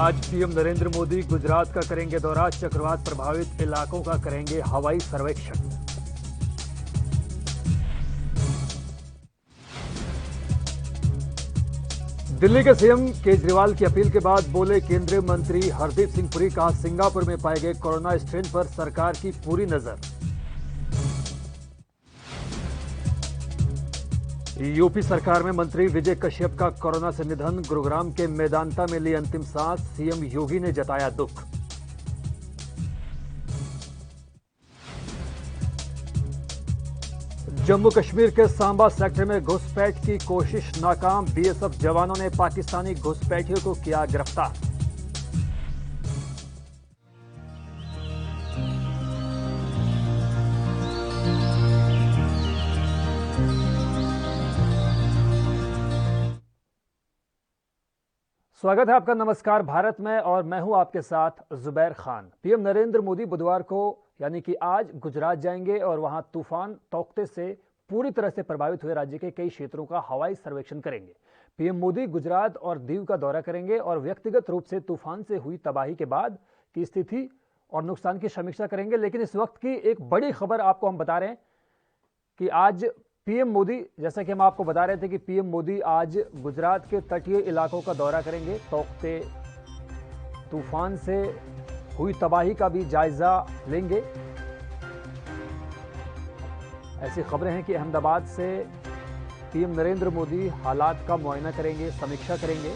आज पीएम नरेंद्र मोदी गुजरात का करेंगे दौरा, चक्रवात प्रभावित इलाकों का करेंगे हवाई सर्वेक्षण। दिल्ली के सीएम केजरीवाल की अपील के बाद बोले केंद्रीय मंत्री हरदीप सिंह पुरी, कहा सिंगापुर में पाए गए कोरोना स्ट्रेन पर सरकार की पूरी नजर। यूपी सरकार में मंत्री विजय कश्यप का कोरोना से निधन, गुरुग्राम के मेदांता में ली अंतिम सांस, सीएम योगी ने जताया दुख। जम्मू कश्मीर के सांबा सेक्टर में घुसपैठ की कोशिश नाकाम, बीएसएफ जवानों ने पाकिस्तानी घुसपैठियों को किया गिरफ्तार। स्वागत है आपका नमस्कार भारत में, और मैं हूं आपके साथ जुबैर खान। पीएम नरेंद्र मोदी बुधवार को यानी कि आज गुजरात जाएंगे और वहां तूफान तौकते से पूरी तरह से प्रभावित हुए राज्य के कई क्षेत्रों का हवाई सर्वेक्षण करेंगे। पीएम मोदी गुजरात और दीव का दौरा करेंगे और व्यक्तिगत रूप से तूफान से हुई तबाही के बाद की स्थिति और नुकसान की समीक्षा करेंगे। लेकिन इस वक्त की एक बड़ी खबर आपको हम बता रहे हैं कि आज पीएम मोदी, जैसा कि हम आपको बता रहे थे कि पीएम मोदी आज गुजरात के तटीय इलाकों का दौरा करेंगे, तौकते तूफान से हुई तबाही का भी जायजा लेंगे। ऐसी खबरें हैं कि अहमदाबाद से पीएम नरेंद्र मोदी हालात का मुआयना करेंगे, समीक्षा करेंगे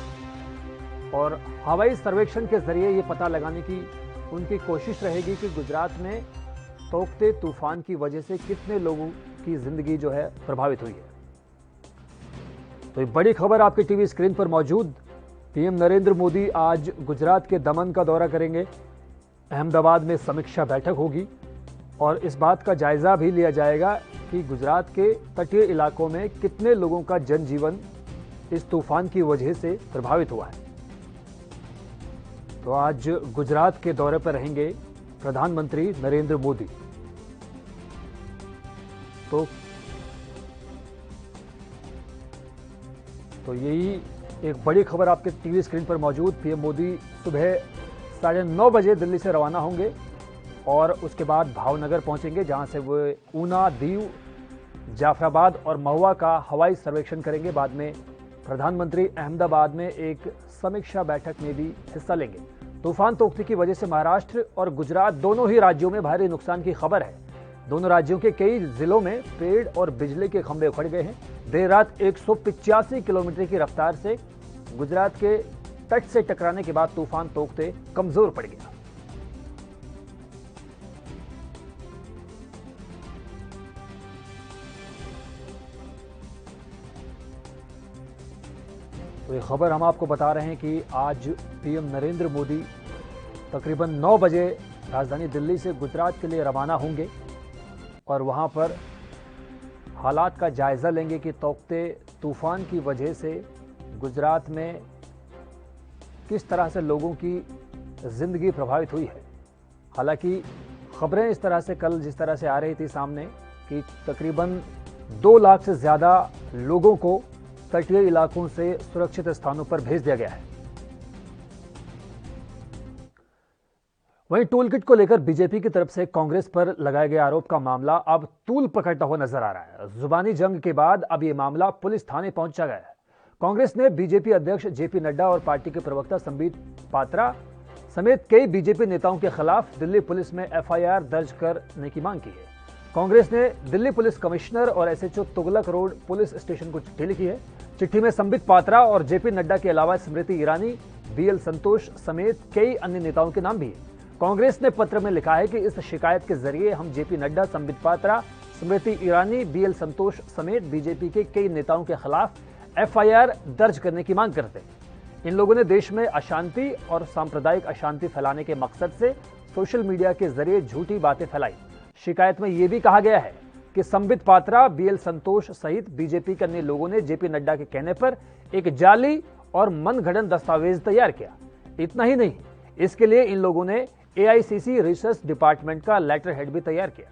और हवाई सर्वेक्षण के जरिए ये पता लगाने की उनकी कोशिश रहेगी कि गुजरात में तौकते तूफान की वजह से कितने लोगों की जिंदगी जो है प्रभावित हुई है। तो ये बड़ी खबर आपके टीवी स्क्रीन पर मौजूद। पीएम नरेंद्र मोदी आज गुजरात के दमन का दौरा करेंगे, अहमदाबाद में समीक्षा बैठक होगी और इस बात का जायजा भी लिया जाएगा कि गुजरात के तटीय इलाकों में कितने लोगों का जनजीवन इस तूफान की वजह से प्रभावित हुआ है। तो आज गुजरात के दौरे पर रहेंगे प्रधानमंत्री नरेंद्र मोदी। तो यही एक बड़ी खबर आपके टीवी स्क्रीन पर मौजूद। पीएम मोदी सुबह 9:30 बजे दिल्ली से रवाना होंगे और उसके बाद भावनगर पहुंचेंगे, जहां से वो ऊना, दीव, जाफराबाद और महुआ का हवाई सर्वेक्षण करेंगे। बाद में प्रधानमंत्री अहमदाबाद में एक समीक्षा बैठक में भी हिस्सा लेंगे। तूफान तौकते की वजह से महाराष्ट्र और गुजरात दोनों ही राज्यों में भारी नुकसान की खबर है। दोनों राज्यों के कई जिलों में पेड़ और बिजली के खंभे उखड़ गए हैं। देर रात 185 किलोमीटर की रफ्तार से गुजरात के तट से टकराने के बाद तूफान तौकते कमजोर पड़ गया। तो ये खबर हम आपको बता रहे हैं कि आज पीएम नरेंद्र मोदी तकरीबन 9 बजे राजधानी दिल्ली से गुजरात के लिए रवाना होंगे और वहां पर हालात का जायजा लेंगे कि तौकते तूफान की वजह से गुजरात में किस तरह से लोगों की जिंदगी प्रभावित हुई है। हालांकि खबरें इस तरह से कल जिस तरह से आ रही थी सामने कि तकरीबन 2 लाख से ज्यादा लोगों को तटीय इलाकों से सुरक्षित स्थानों पर भेज दिया गया है। वहीं टूल किट को लेकर बीजेपी की तरफ से कांग्रेस पर लगाए गए आरोप का मामला अब तूल पकड़ता हुआ नजर आ रहा है। जुबानी जंग के बाद अब यह मामला पुलिस थाने पहुंचा गया है। कांग्रेस ने बीजेपी अध्यक्ष जेपी नड्डा और पार्टी के प्रवक्ता संबित पात्रा समेत कई बीजेपी नेताओं के खिलाफ दिल्ली पुलिस में एफआईआर दर्ज करने की मांग की है। कांग्रेस ने दिल्ली पुलिस कमिश्नर और SHO Tughlaq road police station को चिट्ठी लिखी है। चिट्ठी में संबित पात्रा और जेपी नड्डा के अलावा स्मृति ईरानी, बीएल संतोष समेत कई अन्य नेताओं के नाम भी है। कांग्रेस ने पत्र में लिखा है कि इस शिकायत के जरिए हम जेपी नड्डा, संबित पात्रा, स्मृति ईरानी, बीएल संतोष समेत बीजेपी के कई नेताओं के खिलाफ एफआईआर दर्ज करने की मांग करते हैं। इन लोगों ने देश में अशांति और सांप्रदायिक अशांति फैलाने के मकसद से सोशल मीडिया के जरिए झूठी बातें फैलाई। शिकायत में यह भी कहा गया है कि संबित पात्रा, बीएल संतोष सहित बीजेपी के अन्य लोगों ने जेपी नड्डा के कहने पर एक जाली और मनगढ़ंत दस्तावेज तैयार किया। इतना ही नहीं, इसके लिए इन लोगों ने एआईसीसी रिसर्च डिपार्टमेंट का लेटर हेड भी तैयार किया।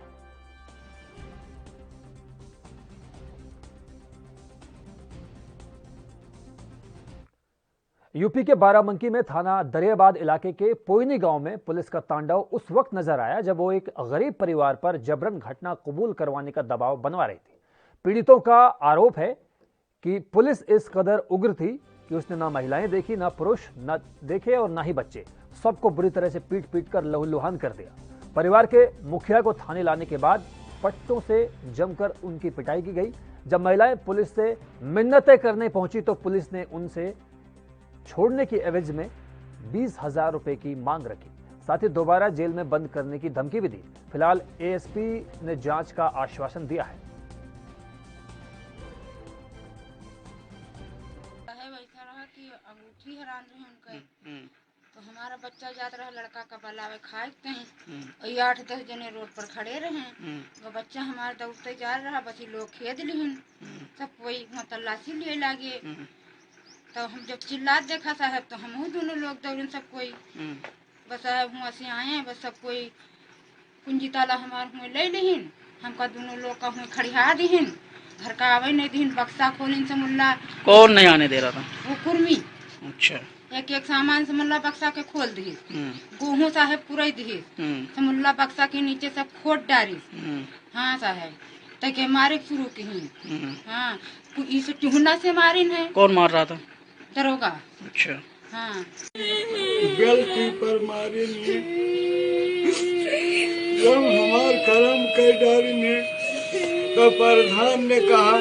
यूपी के बाराबंकी में थाना दरियाबाद इलाके के पोइनी गांव में पुलिस का तांडव उस वक्त नजर आया जब वो एक गरीब परिवार पर जबरन घटना कबूल करवाने का दबाव बनवा रही थी। पीड़ितों का आरोप है कि पुलिस इस कदर उग्र थी कि उसने ना महिलाएं देखी, ना पुरुष न देखे और ना ही बच्चे, सबको बुरी तरह से पीट पीट कर लहूलुहान कर दिया। परिवार के मुखिया को थाने लाने के बाद पट्टों से जमकर उनकी पिटाई की गई। जब महिलाएं पुलिस से मिन्नतें करने पहुंची तो पुलिस ने उनसे छोड़ने की एवज में 20,000 रुपए की मांग रखी, साथ ही दोबारा जेल में बंद करने की धमकी भी दी। फिलहाल एएसपी ने जांच का आश्वासन दिया है। वैसा रहा कि अंगूठी हैरान रहे उनका, तो हमारा बच्चा जात रहा लड़का का बलावे खाते हैं और 8-10 जने रोड पर खड़े रहे। वो बच्चा हमारा दौड़ते जा रहा, बस लोग खेद लिहन, सब कोई तलाशी लिए लागे। तो हम जब चिल्लात देखा साहब तो हम दोनों लोग दौड़न, सब कोई बस साहब हुआ से आए, बस सब कोई कुंजी ताला हमारे हुए ले लिहिन, हमका दोनों लोग का हुए खड़िया दिहिन, घर का आवे नहीं दिहिन, बक्सा खोलिन से मुल्ला। कौन नहीं आने दे रहा था? वो कुर्मी। अच्छा। एक एक सामान से मुल्ला बक्सा के खोल दी, गेहूँ साहब पूरा दी, मुल्ला बक्सा के नीचे सब खोट डारी। हाँ साहब तके मारे शुरू की। हाँ इस चूहना से मारिन है। कौन मार रहा था? दरोगा। अच्छा। हाँ गलती पर मारे जब हमार कर्म कर डारे तो प्रधान ने कहा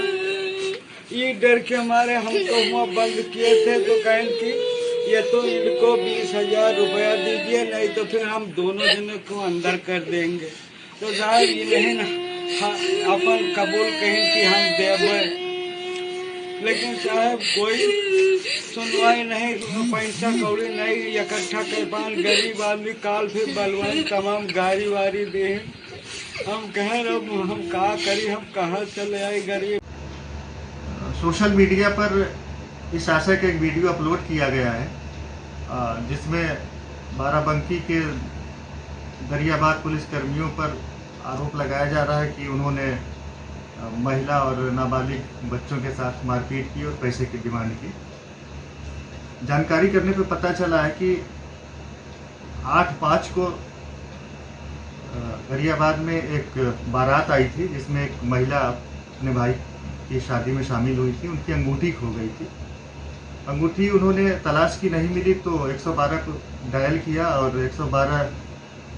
ये डर के मारे हमको हुआ बंद किए थे, तो कहें कि ये तो इनको 20,000 रुपया दीजिए, नहीं तो फिर हम दोनों जनों को अंदर कर देंगे। तो जाहिर ये नहीं ना अपन कबूल कहें कि हम देवे, लेकिन साहब कोई सुनवाई नहीं, पैसा कौड़ी नहीं इकट्ठा कर पान, गरीब आदमी काल फिर बलवान तमाम गाड़ी वारी दे। हम कह रहे हम कहा करी, हम कहाँ चले आए गरीब। सोशल मीडिया पर इस आशय का एक वीडियो अपलोड किया गया है जिसमें बाराबंकी के दरियाबाद पुलिस कर्मियों पर आरोप लगाया जा रहा है कि उन्होंने महिला और नाबालिग बच्चों के साथ मारपीट की और पैसे की डिमांड की। जानकारी करने पर पता चला है कि 8/5 को दरियाबाद में एक बारात आई थी जिसमें एक महिला अपने भाई की शादी में शामिल हुई थी। उनकी अंगूठी खो गई थी। अंगूठी उन्होंने तलाश की, नहीं मिली तो 112 को डायल किया और 112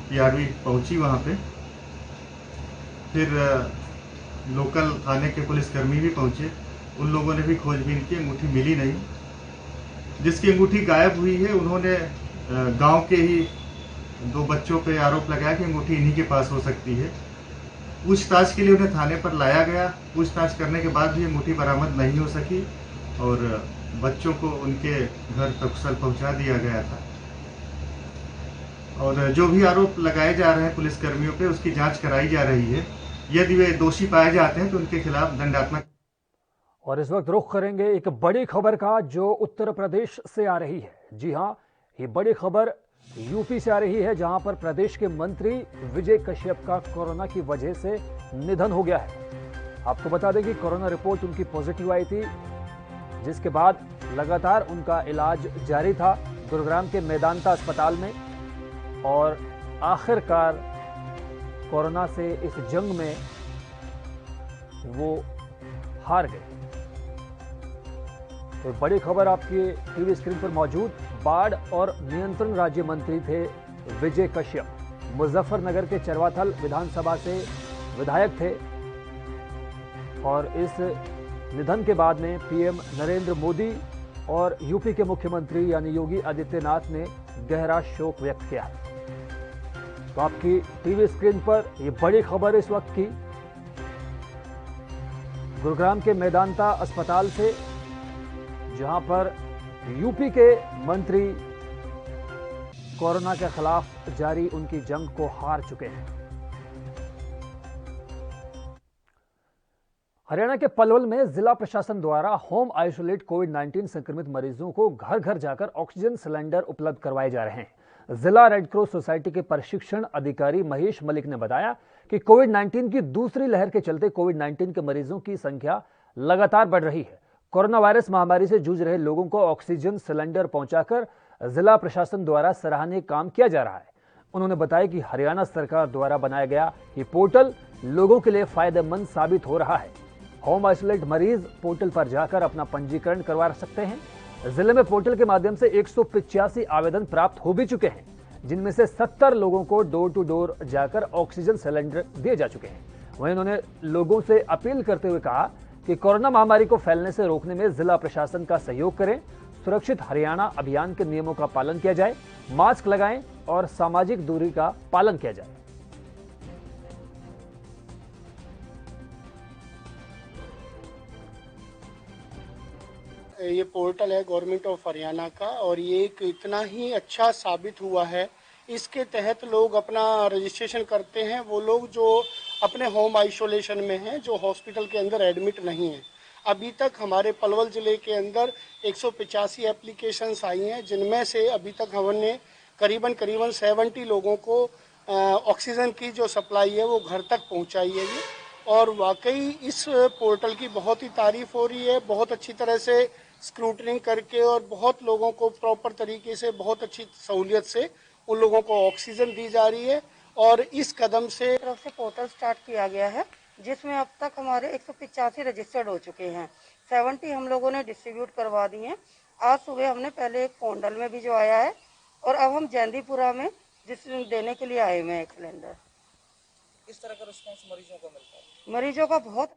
की आरवी पहुंची वहां पे। फिर लोकल थाने के पुलिसकर्मी भी पहुंचे, उन लोगों ने भी खोजबीन की, अंगूठी मिली नहीं। जिसकी अंगूठी गायब हुई है उन्होंने गांव के ही 2 बच्चों पे आरोप लगाया कि अंगूठी इन्हीं के पास हो सकती है। पूछताछ के लिए उन्हें थाने पर लाया गया। पूछताछ करने के बाद भी अंगूठी बरामद नहीं हो सकी और बच्चों को उनके घर सकुशल पहुंचा दिया गया था। और जो भी आरोप लगाए जा रहे हैं पुलिसकर्मियों पे, उसकी जांच कराई जा रही है। यदि वे दोषी पाए जाते हैं तो उनके खिलाफ दंडात्मक। और इस वक्त रुख करेंगे एक बड़ी खबर का जो उत्तर प्रदेश से आ रही है। जी हां, ये बड़ी खबर यूपी से आ रही है जहां पर प्रदेश के मंत्री विजय कश्यप का कोरोना की वजह से निधन हो गया है। आपको बता दें कि कोरोना रिपोर्ट उनकी पॉजिटिव आई थी, जिसके बाद लगातार उनका इलाज जारी था गुरुग्राम के मेदांता अस्पताल में, और आखिरकार कोरोना से इस जंग में वो हार गए। तो बड़ी खबर आपकी टीवी स्क्रीन पर मौजूद। बाढ़ और नियंत्रण राज्य मंत्री थे विजय कश्यप। मुजफ्फरनगर के चरवाथल विधानसभा से विधायक थे और इस निधन के बाद में पीएम नरेंद्र मोदी और यूपी के मुख्यमंत्री यानी योगी आदित्यनाथ ने गहरा शोक व्यक्त किया है। तो आपकी टीवी स्क्रीन पर ये बड़ी खबर इस वक्त की, गुरुग्राम के मेदांता अस्पताल से, जहां पर यूपी के मंत्री कोरोना के खिलाफ जारी उनकी जंग को हार चुके हैं। हरियाणा के पलवल में जिला प्रशासन द्वारा होम आइसोलेट कोविड-19 संक्रमित मरीजों को घर घर जाकर ऑक्सीजन सिलेंडर उपलब्ध करवाए जा रहे हैं। जिला रेड क्रॉस सोसाइटी के प्रशिक्षण अधिकारी महेश मलिक ने बताया कि कोविड-19 की दूसरी लहर के चलते कोविड-19 के मरीजों की संख्या लगातार बढ़ रही है। कोरोना वायरस महामारी से जूझ रहे लोगों को ऑक्सीजन सिलेंडर पहुंचाकर जिला प्रशासन द्वारा सराहनीय काम किया जा रहा है। उन्होंने बताया कि हरियाणा सरकार द्वारा बनाया गया ये पोर्टल लोगों के लिए फायदेमंद साबित हो रहा है। होम आइसोलेट मरीज पोर्टल पर जाकर अपना पंजीकरण करवा सकते हैं। जिले में पोर्टल के माध्यम से 185 आवेदन प्राप्त हो भी चुके हैं, जिनमें से 70 लोगों को डोर टू डोर जाकर ऑक्सीजन सिलेंडर दिए जा चुके हैं। वहीं उन्होंने लोगों से अपील करते हुए कहा कि कोरोना महामारी को फैलने से रोकने में जिला प्रशासन का सहयोग करें, सुरक्षित हरियाणा अभियान के नियमों का पालन किया जाए, मास्क लगाएं और सामाजिक दूरी का पालन किया जाए। ये पोर्टल है गवर्नमेंट ऑफ हरियाणा का और ये एक इतना ही अच्छा साबित हुआ है। इसके तहत लोग अपना रजिस्ट्रेशन करते हैं, वो लोग जो अपने होम आइसोलेशन में हैं, जो हॉस्पिटल के अंदर एडमिट नहीं हैं। अभी तक हमारे पलवल ज़िले के अंदर 185 एप्लीकेशंस आई हैं, जिनमें से अभी तक हमने करीबन 70 लोगों को ऑक्सीजन की जो सप्लाई है वो घर तक पहुंचाई है जी। और वाकई इस पोर्टल की बहुत ही तारीफ हो रही है। बहुत अच्छी तरह से स्क्रूटनिंग करके और बहुत लोगों को प्रॉपर तरीके से बहुत अच्छी सहूलियत से उन लोगों को ऑक्सीजन दी जा रही है। और इस कदम से तरफ से पोर्टल स्टार्ट किया गया है, जिसमें अब तक हमारे 185 रजिस्टर्ड हो चुके हैं। 70 हम लोगों ने डिस्ट्रीब्यूट करवा दी हैं। आज सुबह हमने पहले एक कोंडल में भी जो आया है और अब हम जैंदीपुरा में जिस देने के लिए आए हुए हैं एक सिलेंडर। किस तरह का रिस्पांस मरीजों को मिलता है? मरीजों का बहुत।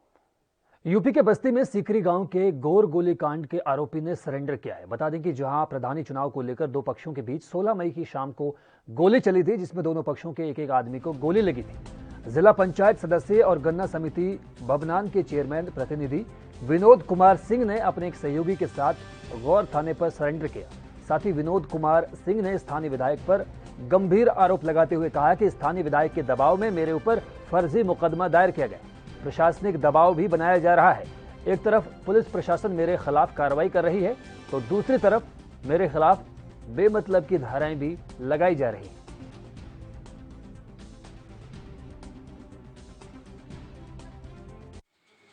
यूपी के बस्ती में सीकरी गांव के गोर गोलीकांड के आरोपी ने सरेंडर किया है। बता दें कि जहां प्रधानी चुनाव को लेकर दो पक्षों के बीच 16 मई की शाम को गोली चली थी, जिसमें दोनों पक्षों के एक आदमी को गोली लगी थी। जिला पंचायत सदस्य और गन्ना समिति बबनान के चेयरमैन प्रतिनिधि विनोद कुमार सिंह ने अपने एक सहयोगी के साथ गौर थाने पर सरेंडर किया। साथ ही विनोद कुमार सिंह ने स्थानीय विधायक पर गंभीर आरोप लगाते हुए कहा कि स्थानीय विधायक के दबाव में मेरे ऊपर फर्जी मुकदमा दायर किया गया, प्रशासनिक दबाव भी बनाया जा रहा है। एक तरफ पुलिस प्रशासन मेरे खिलाफ कार्रवाई कर रही है, तो दूसरी तरफ मेरे खिलाफ बेमतलब की धाराएं भी लगाई जा रही हैं।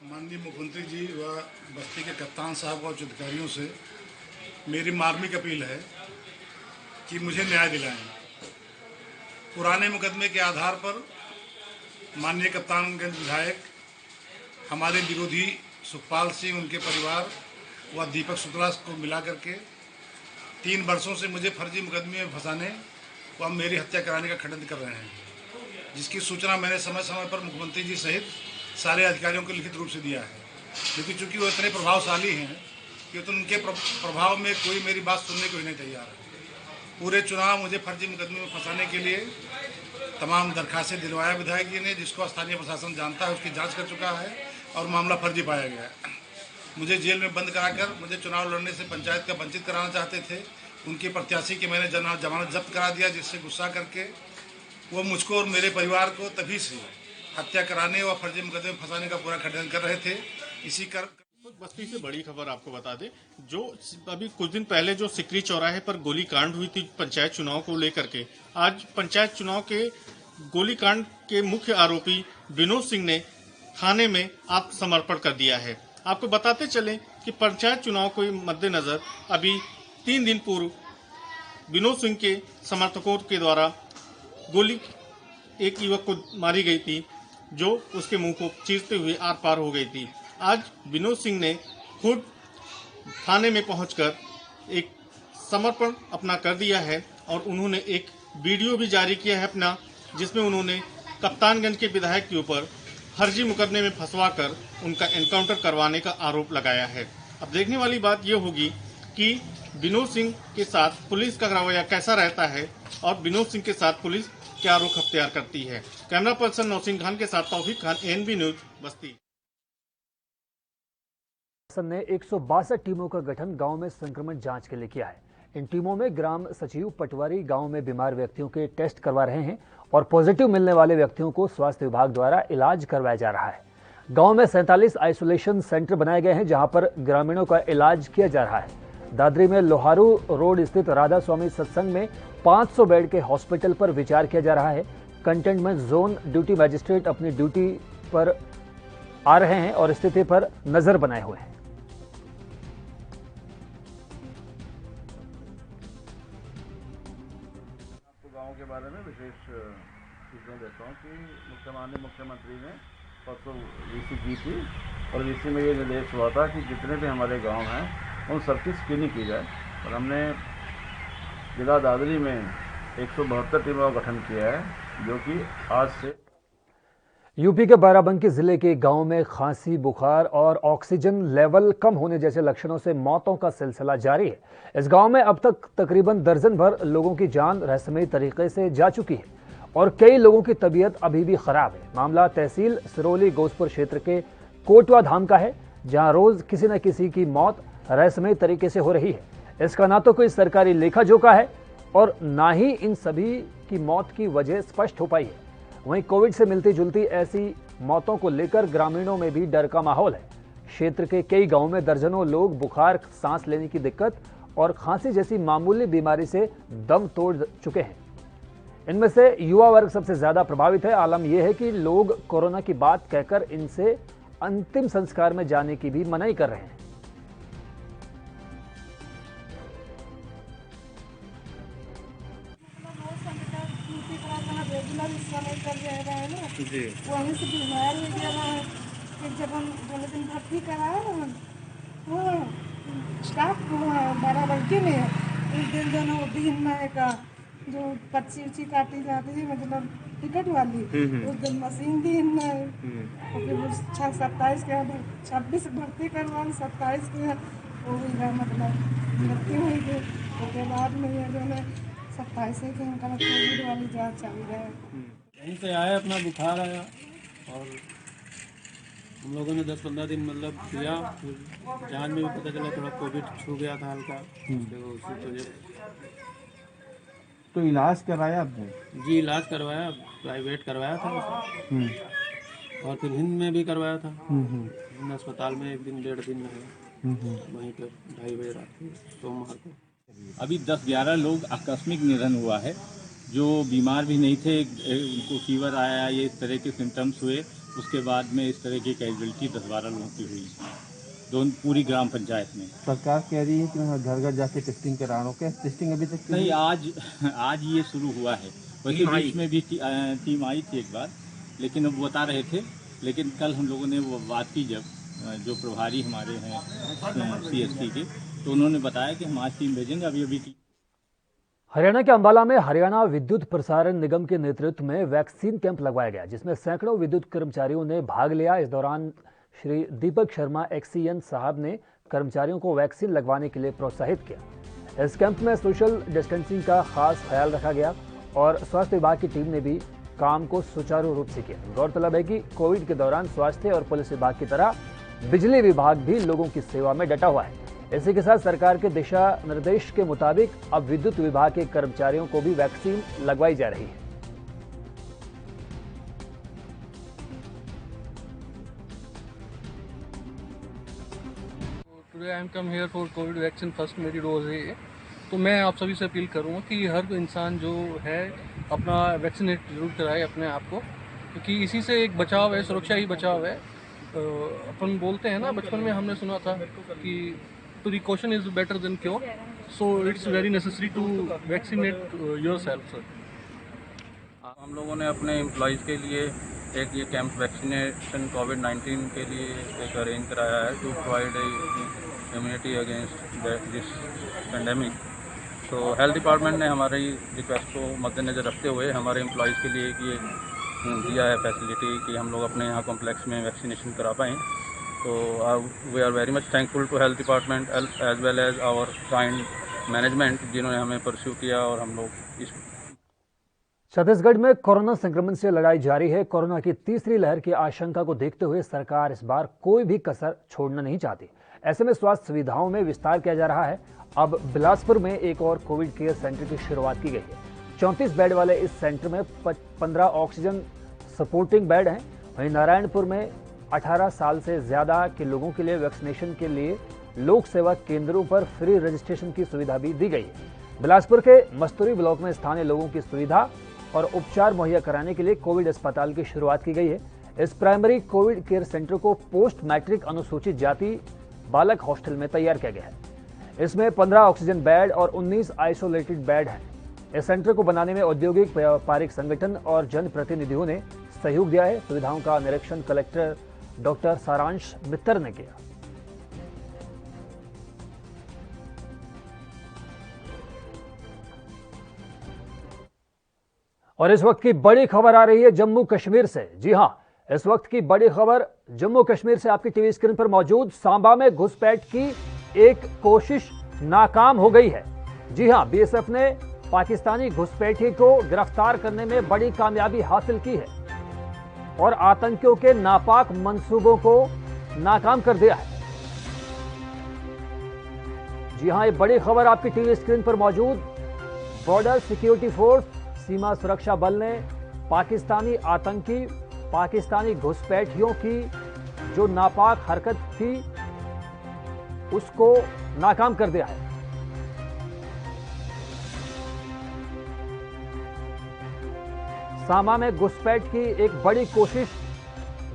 माननीय मुख्यमंत्री जी व बस्ती के कप्तान साहब और अधिकारियों से मेरी मार्मिक अपील है कि मुझे न्याय दिलाएं। पुराने मुकदमे के आधार पर माननीय कप्तानगंज विधायक हमारे विरोधी सुखपाल सिंह, उनके परिवार व दीपक शुक्ला को मिला करके 3 वर्षों से मुझे फर्जी मुकदमे में फंसाने व मेरी हत्या कराने का खंडन कर रहे हैं, जिसकी सूचना मैंने समय समय पर मुख्यमंत्री जी सहित सारे अधिकारियों को लिखित रूप से दिया है। लेकिन चूंकि वो इतने प्रभावशाली हैं कि तो उनके प्रभाव में कोई मेरी बात सुनने को ही नहीं तैयार है। पूरे चुनाव मुझे फर्जी मुकदमे में फंसाने के लिए तमाम दरखास्तें दिलवाया विधायक जी ने, जिसको स्थानीय प्रशासन जानता है, उसकी जांच कर चुका है और मामला फर्जी पाया गया है। मुझे जेल में बंद कराकर मुझे चुनाव लड़ने से पंचायत का वंचित कराना चाहते थे। उनके प्रत्याशी की मैंने जमानत जब्त करा दिया, जिससे गुस्सा करके वो मुझको और मेरे परिवार को तभी से हत्या कराने व फर्जी मुकदमे में फंसाने का पूरा खंडन कर रहे थे। इसी कर बस्ती से बड़ी खबर आपको बता दें, जो अभी कुछ दिन पहले जो सिकरी चौराहे पर गोलीकांड हुई थी पंचायत चुनाव को लेकर के, आज पंचायत चुनाव के गोलीकांड के मुख्य आरोपी विनोद सिंह ने थाने में आत्मसमर्पण कर दिया है। आपको बताते चलें कि पंचायत चुनाव के मद्देनजर अभी 3 दिन पूर्व विनोद सिंह के समर्थकों के द्वारा गोली एक युवक को मारी गई थी, जो उसके मुंह को चीरते हुए आर पार हो गई थी। आज विनोद सिंह ने खुद थाने में पहुंचकर एक समर्पण अपना कर दिया है और उन्होंने एक वीडियो भी जारी किया है अपना, जिसमें उन्होंने कप्तानगंज के विधायक के ऊपर फर्जी मुकदमे में फंसवाकर उनका एनकाउंटर करवाने का आरोप लगाया है। अब देखने वाली बात यह होगी कि विनोद सिंह के साथ पुलिस का रवैया कैसा रहता है और विनोद सिंह के साथ पुलिस क्या रुख अख्तियार करती है। कैमरा पर्सन नौसिन खान के साथ तौफीक खान, एनबी न्यूज, बस्ती। ने 162 टीमों का गठन गांव में संक्रमण जांच के लिए किया है। इन टीमों में ग्राम सचिव पटवारी गांव में बीमार व्यक्तियों के टेस्ट करवा रहे हैं और पॉजिटिव मिलने वाले व्यक्तियों को स्वास्थ्य विभाग द्वारा इलाज करवाया जा रहा है। गांव में 47 आइसोलेशन सेंटर बनाए गए हैं, जहां पर ग्रामीणों का इलाज किया जा रहा है। दादरी में लोहारू रोड स्थित राधा स्वामी सत्संग में 500 बेड के हॉस्पिटल पर विचार किया जा रहा है। कंटेनमेंट जोन ड्यूटी मजिस्ट्रेट अपनी ड्यूटी पर आ रहे हैं और स्थिति पर नजर बनाए हुए हैं। चीज़ें देता हूँ कि माननीय मुख्यमंत्री ने परसों वीसी की थी और वीसी में ये निर्देश हुआ था कि जितने भी हमारे गांव हैं उन सबकी स्क्रीनिंग की जाए और हमने जिला दादरी में 172 टीमों का गठन किया है जो कि आज से। यूपी के बाराबंकी जिले के गांव में खांसी, बुखार और ऑक्सीजन लेवल कम होने जैसे लक्षणों से मौतों का सिलसिला जारी है। इस गांव में अब तक तकरीबन दर्जन भर लोगों की जान रहस्यमयी तरीके से जा चुकी है और कई लोगों की तबीयत अभी भी खराब है। मामला तहसील सिरोली गोसपुर क्षेत्र के कोटवा धाम का है, जहां रोज किसी न किसी की मौत रहस्यमयी तरीके से हो रही है। इसका ना तो कोई सरकारी लेखा जोखा है और ना ही इन सभी की मौत की वजह स्पष्ट हो पाई है। वहीं कोविड से मिलती जुलती ऐसी मौतों को लेकर ग्रामीणों में भी डर का माहौल है। क्षेत्र के कई गांवों में दर्जनों लोग बुखार, सांस लेने की दिक्कत और खांसी जैसी मामूली बीमारी से दम तोड़ चुके हैं। इनमें से युवा वर्ग सबसे ज्यादा प्रभावित है। आलम यह है कि लोग कोरोना की बात कहकर इनसे अंतिम संस्कार में जाने की भी मनाही कर रहे हैं। जी वहीं से बीमार हो गया है। फिर जब हम 2 दिन भर्ती कराए ना वो स्टाफ बाराबंकी में उस दिन जो ना दिन में का जो पर्ची उची काटी जाती है मतलब टिकट वाली उस दिन मशीन दिन में और फिर 27 के 26 भर्ती करवा 27 के वो मतलब भर्ती हुई थी। उसके बाद में ये जो है 27 के उनका कोविड वाली जाँच चल रहा है। यहीं से आया, अपना बुखार आया और हम लोगों ने 10-15 दिन मतलब किया, जान में भी पता चला थोड़ा कोविड छू गया था हल्का। तो इलाज कराया आपने? जी इलाज करवाया, प्राइवेट करवाया था और फिर हिंद में भी करवाया था। हिंद अस्पताल में 1 दिन 1.5 दिन में वहीं पर 2:30 बजे रात को सोमवार को। अभी 10-11 लोग आकस्मिक निधन हुआ है जो बीमार भी नहीं थे, उनको फीवर आया, ये इस तरह के सिम्टम्स हुए, उसके बाद में इस तरह की कैजुअलिटी 10-12 लोगों की हुई पूरी ग्राम पंचायत में। सरकार कह रही है कि घर घर जाके टेस्टिंग कराना, क्या टेस्टिंग अभी तक नहीं? आज ये शुरू हुआ है। वैसे बीच में भी टीम आई थी एक बार, लेकिन अब बता रहे थे। लेकिन कल हम लोगों ने वो बात की जब जो प्रभारी हमारे हैं CSP के, तो उन्होंने बताया कि हम आज टीम भेजेंगे। अभी हरियाणा के अंबाला में हरियाणा विद्युत प्रसारण निगम के नेतृत्व में वैक्सीन कैंप लगवाया गया, जिसमें सैकड़ों विद्युत कर्मचारियों ने भाग लिया। इस दौरान श्री दीपक शर्मा XCN साहब ने कर्मचारियों को वैक्सीन लगवाने के लिए प्रोत्साहित किया। इस कैंप में सोशल डिस्टेंसिंग का खास ख्याल रखा गया और स्वास्थ्य विभाग की टीम ने भी काम को सुचारू रूप से किया। गौरतलब है कि कोविड के दौरान स्वास्थ्य और पुलिस विभाग की तरह बिजली विभाग भी लोगों की सेवा में डटा हुआ है। इसी के साथ सरकार के दिशा निर्देश के मुताबिक अब विद्युत विभाग के कर्मचारियों को भी वैक्सीन लगवाई जा रही है। Today I am come here for Covid vaccine, first मेरी डोज है ये। तो मैं आप सभी से अपील करूँगा कि हर इंसान जो है अपना वैक्सीनेट जरूर कराए अपने आप को, क्योंकि इसी से एक बचाव है, सुरक्षा ही बचाव है। अपन बोलते हैं ना, बचपन में हमने सुना था कि precaution is better than cure, so it's very necessary to vaccinate yourself sir. हम लोगों ने अपने एम्प्लॉयज़ के लिए एक ये कैंप वैक्सीनेशन कोविड-19 के लिए एक अरेंज कराया है to provide immunity against this pandemic. तो हेल्थ डिपार्टमेंट ने हमारी रिक्वेस्ट को मद्देनज़र रखते हुए हमारे एम्प्लॉयज़ के लिए ये दिया है फैसिलिटी कि हम लोग अपने यहाँ कॉम्प्लेक्स में वैक्सीनेशन करा पाएँ। तो we are very much thankful to health department as well as our kind management जिन्होंने हमें परस्यू किया और हम लोग इस। छत्तीसगढ़ में कोरोना संक्रमण से लड़ाई जारी है। कोरोना की तीसरी लहर की आशंका को देखते हुए सरकार इस बार कोई भी कसर छोड़ना नहीं चाहती। ऐसे में स्वास्थ्य सुविधाओं में विस्तार किया जा रहा है। अब बिलासपुर में एक और कोविड केयर सेंटर की शुरुआत की गई है। 34 बेड वाले इस सेंटर में 15 ऑक्सीजन सपोर्टिंग बेड हैं। वहीं नारायणपुर में 18 साल से ज्यादा के लोगों के लिए वैक्सीनेशन के लिए लोक सेवा केंद्रों पर फ्री रजिस्ट्रेशन की सुविधा भी दी गई है। बिलासपुर के मस्तूरी ब्लॉक में स्थानीय लोगों की सुविधा और उपचार मुहैया कराने के लिए कोविड अस्पताल की शुरुआत की गई है। इस प्राइमरी कोविड केयर सेंटर को पोस्ट मैट्रिक अनुसूचित जाति बालक हॉस्टल में तैयार किया गया है। इसमें 15 ऑक्सीजन बेड और 19 आइसोलेटेड बेड हैं। इस सेंटर को बनाने में औद्योगिक व्यापारिक संगठन और जनप्रतिनिधियों ने सहयोग दिया है। सुविधाओं का निरीक्षण कलेक्टर डॉक्टर सारांश मित्तर ने किया। और इस वक्त की बड़ी खबर आ रही है जम्मू कश्मीर से। जी हां, इस वक्त की बड़ी खबर जम्मू कश्मीर से आपकी टीवी स्क्रीन पर मौजूद। सांबा में घुसपैठ की एक कोशिश नाकाम हो गई है। जी हां, बीएसएफ ने पाकिस्तानी घुसपैठी को गिरफ्तार करने में बड़ी कामयाबी हासिल की है और आतंकियों के नापाक मंसूबों को नाकाम कर दिया है। जी हां, ये बड़ी खबर आपकी टीवी स्क्रीन पर मौजूद। बॉर्डर सिक्योरिटी फोर्स, सीमा सुरक्षा बल ने पाकिस्तानी आतंकी, पाकिस्तानी घुसपैठियों की जो नापाक हरकत थी उसको नाकाम कर दिया है। सांबा में घुसपैठ की एक बड़ी कोशिश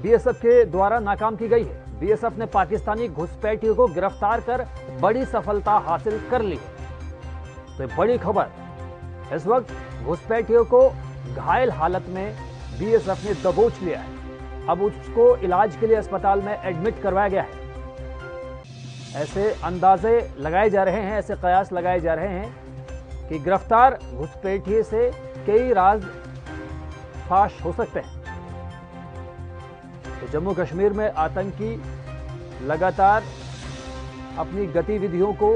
बीएसएफ के द्वारा नाकाम की गई है। बीएसएफ ने पाकिस्तानी घुसपैठियों को गिरफ्तार कर बड़ी सफलता हासिल कर ली है। तो बड़ी खबर, इस वक्त घुसपैठियों को घायल हालत में बीएसएफ ने दबोच लिया है। अब उसको इलाज के लिए अस्पताल में एडमिट करवाया गया है। ऐसे अंदाजे लगाए जा रहे हैं, ऐसे कयास लगाए जा रहे हैं कि गिरफ्तार घुसपैठिए से कई राज फाश हो सकते हैं। तो जम्मू कश्मीर में आतंकी लगातार अपनी गतिविधियों को,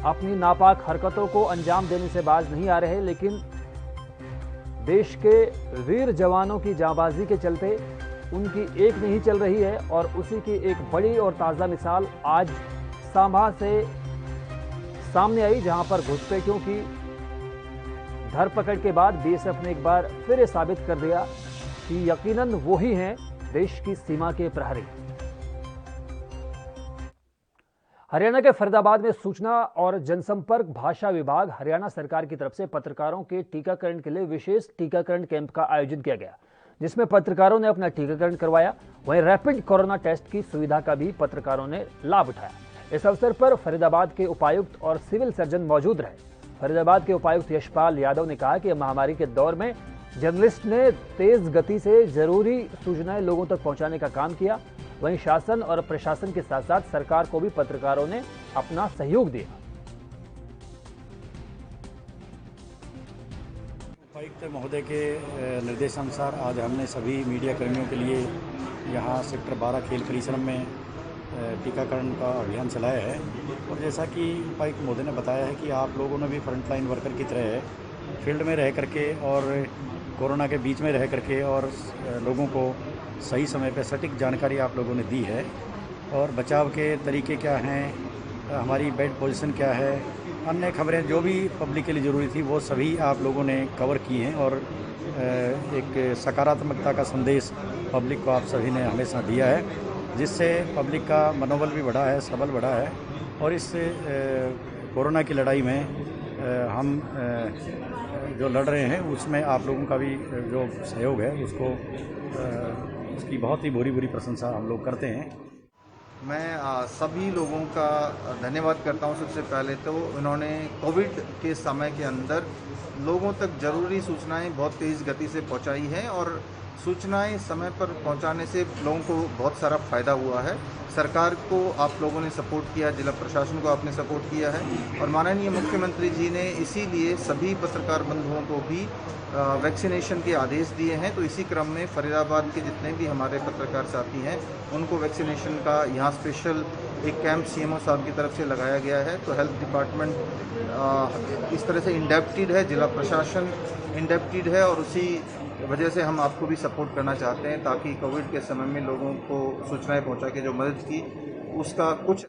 अपनी नापाक हरकतों को अंजाम देने से बाज नहीं आ रहे, लेकिन देश के वीर जवानों की जांबाजी के चलते उनकी एक नहीं चल रही है। और उसी की एक बड़ी और ताज़ा मिसाल आज सांबा से सामने आई, जहां पर घुसपैठियों की धरपकड़ के बाद बीएसएफ ने एक बार फिर ये साबित कर दिया कि यकीनन वो ही हैं देश की सीमा के प्रहरी। हरियाणा के फरीदाबाद में सूचना और जनसंपर्क भाषा विभाग हरियाणा सरकार की तरफ से पत्रकारों के टीकाकरण के लिए विशेष टीकाकरण कैंप का आयोजन किया गया, जिसमें पत्रकारों ने अपना टीकाकरण करवाया। वहीं रैपिड कोरोना टेस्ट की सुविधा का भी पत्रकारों ने लाभ उठाया। इस अवसर पर फरीदाबाद के उपायुक्त और सिविल सर्जन मौजूद रहे। फरीदाबाद के उपायुक्त यशपाल यादव ने कहा कि महामारी के दौर में जर्नलिस्ट ने तेज गति से जरूरी सूचनाएं लोगों तक पहुंचाने का काम किया। वहीं शासन और प्रशासन के साथ साथ सरकार को भी पत्रकारों ने अपना सहयोग दिया। उपायुक्त महोदय के निर्देशानुसार आज हमने सभी मीडिया कर्मियों के लिए यहाँ सेक्टर 12 खेल परिसर में टीकाकरण का अभियान चलाया है। और जैसा कि उपायुक्त महोदय ने बताया है कि आप लोगों ने भी फ्रंटलाइन वर्कर की तरह फील्ड में रह करके और कोरोना के बीच में रह करके और लोगों को सही समय पर सटीक जानकारी आप लोगों ने दी है। और बचाव के तरीके क्या हैं, हमारी बेड पोजीशन क्या है, अन्य खबरें जो भी पब्लिक के लिए ज़रूरी थी वो सभी आप लोगों ने कवर की हैं। और एक सकारात्मकता का संदेश पब्लिक को आप सभी ने हमेशा दिया है, जिससे पब्लिक का मनोबल भी बढ़ा है, सबल बढ़ा है। और इस कोरोना की लड़ाई में हम जो लड़ रहे हैं उसमें आप लोगों का भी जो सहयोग है उसकी बहुत ही भूरी प्रशंसा हम लोग करते हैं। मैं सभी लोगों का धन्यवाद करता हूं। सबसे पहले तो उन्होंने कोविड के समय के अंदर लोगों तक ज़रूरी सूचनाएं बहुत तेज़ गति से पहुंचाई हैं और सूचनाएं समय पर पहुंचाने से लोगों को बहुत सारा फ़ायदा हुआ है। सरकार को आप लोगों ने सपोर्ट किया, जिला प्रशासन को आपने सपोर्ट किया है और माननीय मुख्यमंत्री जी ने इसीलिए सभी पत्रकार बंधुओं को भी वैक्सीनेशन के आदेश दिए हैं। तो इसी क्रम में फरीदाबाद के जितने भी हमारे पत्रकार साथी हैं उनको वैक्सीनेशन का यहाँ स्पेशल एक कैंप सीएमओ साहब की तरफ से लगाया गया है। तो हेल्थ डिपार्टमेंट इस तरह से इंडेप्टेड है, जिला प्रशासन इंडेप्टेड है और उसी वजह से हम आपको भी सपोर्ट करना चाहते हैं ताकि कोविड के समय में लोगों को सूचनाएं पहुंचा के जो मदद की उसका कुछ।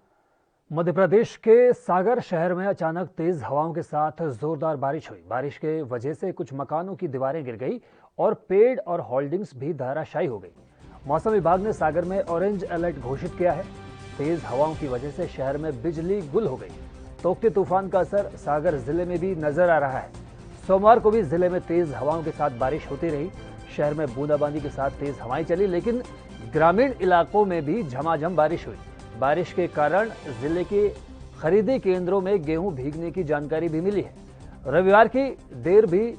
मध्य प्रदेश के सागर शहर में अचानक तेज हवाओं के साथ जोरदार बारिश हुई। बारिश के वजह से कुछ मकानों की दीवारें गिर गई और पेड़ और होल्डिंग्स भी धराशायी हो गई। मौसम विभाग ने सागर में ऑरेंज अलर्ट घोषित किया है। तेज हवाओं की वजह से शहर में बिजली गुल हो गई। तोकते तूफान का असर सागर जिले में भी नजर आ रहा है। सोमवार को भी जिले में तेज हवाओं के साथ बारिश होती रही। शहर में बूंदाबांदी के साथ तेज हवाएं चली, लेकिन ग्रामीण इलाकों में भी झमाझम बारिश हुई। बारिश के कारण जिले के खरीदी केंद्रों में गेहूं भीगने की जानकारी भी मिली है। रविवार की देर भी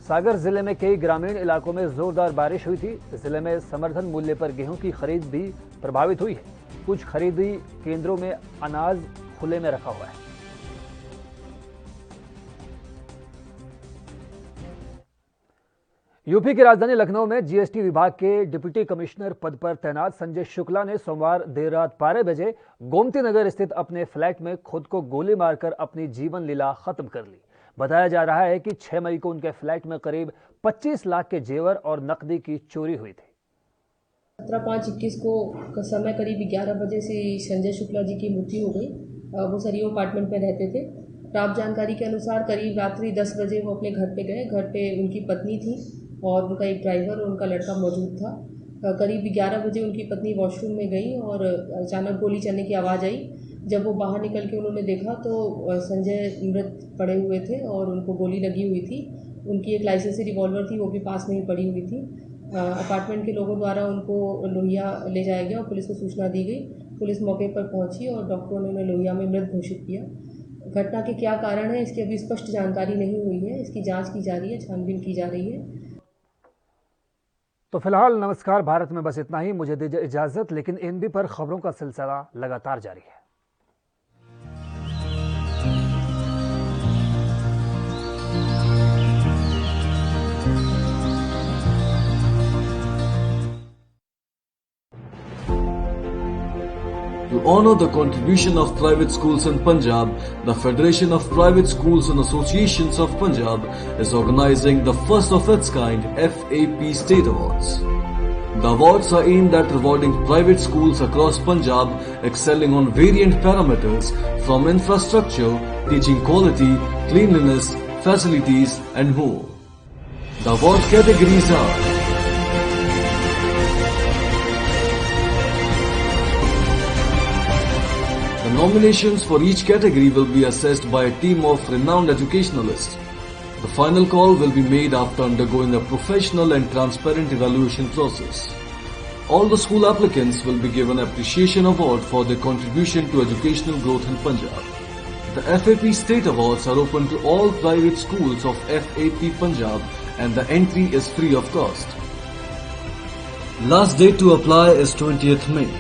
सागर जिले में कई ग्रामीण इलाकों में जोरदार बारिश हुई थी। जिले में समर्थन मूल्य पर गेहूं की खरीद भी प्रभावित हुई है। कुछ खरीदी केंद्रों में अनाज खुले में रखा हुआ है। यूपी की राजधानी लखनऊ में जीएसटी विभाग के डिप्टी कमिश्नर पद पर तैनात संजय शुक्ला ने सोमवार देर रात 12 बजे गोमती नगर स्थित अपने फ्लैट में खुद को गोली मारकर अपनी जीवन लीला खत्म कर ली। बताया जा रहा है कि 6 मई को उनके फ्लैट में करीब 25 लाख के जेवर और नकदी की चोरी हुई थी। 17/5/21 को समय करीब 11 बजे से संजय शुक्ला जी की मृत्यु हो गई। वो सरियो अपार्टमेंट में रहते थे। प्राप्त जानकारी के अनुसार करीब रात्रि 10 बजे वो अपने घर पे गए। घर पे उनकी पत्नी थी और उनका एक ड्राइवर और उनका लड़का मौजूद था। करीब 11 बजे उनकी पत्नी वॉशरूम में गई और अचानक गोली चलने की आवाज़ आई। जब वो बाहर निकल के उन्होंने देखा तो संजय मृत पड़े हुए थे और उनको गोली लगी हुई थी। उनकी एक लाइसेंसी रिवॉल्वर थी, वो भी पास में ही पड़ी हुई थी। अपार्टमेंट के लोगों द्वारा उनको लोहिया ले जाया गया और पुलिस को सूचना दी गई। पुलिस मौके पर पहुंची और डॉक्टरों ने उन्हें लोहिया में मृत घोषित किया। घटना के क्या कारण है इसकी अभी स्पष्ट जानकारी नहीं हुई है। इसकी जाँच की जा रही है, छानबीन की जा रही है। तो फिलहाल नमस्कार भारत में बस इतना ही। मुझे दीजिए इजाजत, लेकिन एनबी पर खबरों का सिलसिला लगातार जारी है। To honor the contribution of private schools in Punjab, the Federation of Private Schools and Associations of Punjab is organizing the first of its kind FAP State Awards. The awards are aimed at rewarding private schools across Punjab excelling on variant parameters from infrastructure, teaching quality, cleanliness, facilities and more. The award categories are nominations for each category will be assessed by a team of renowned educationalists. The final call will be made after undergoing a professional and transparent evaluation process. All the school applicants will be given appreciation award for their contribution to educational growth in Punjab. The FAP State Awards are open to all private schools of FAP Punjab and the entry is free of cost. Last date to apply is 20th May.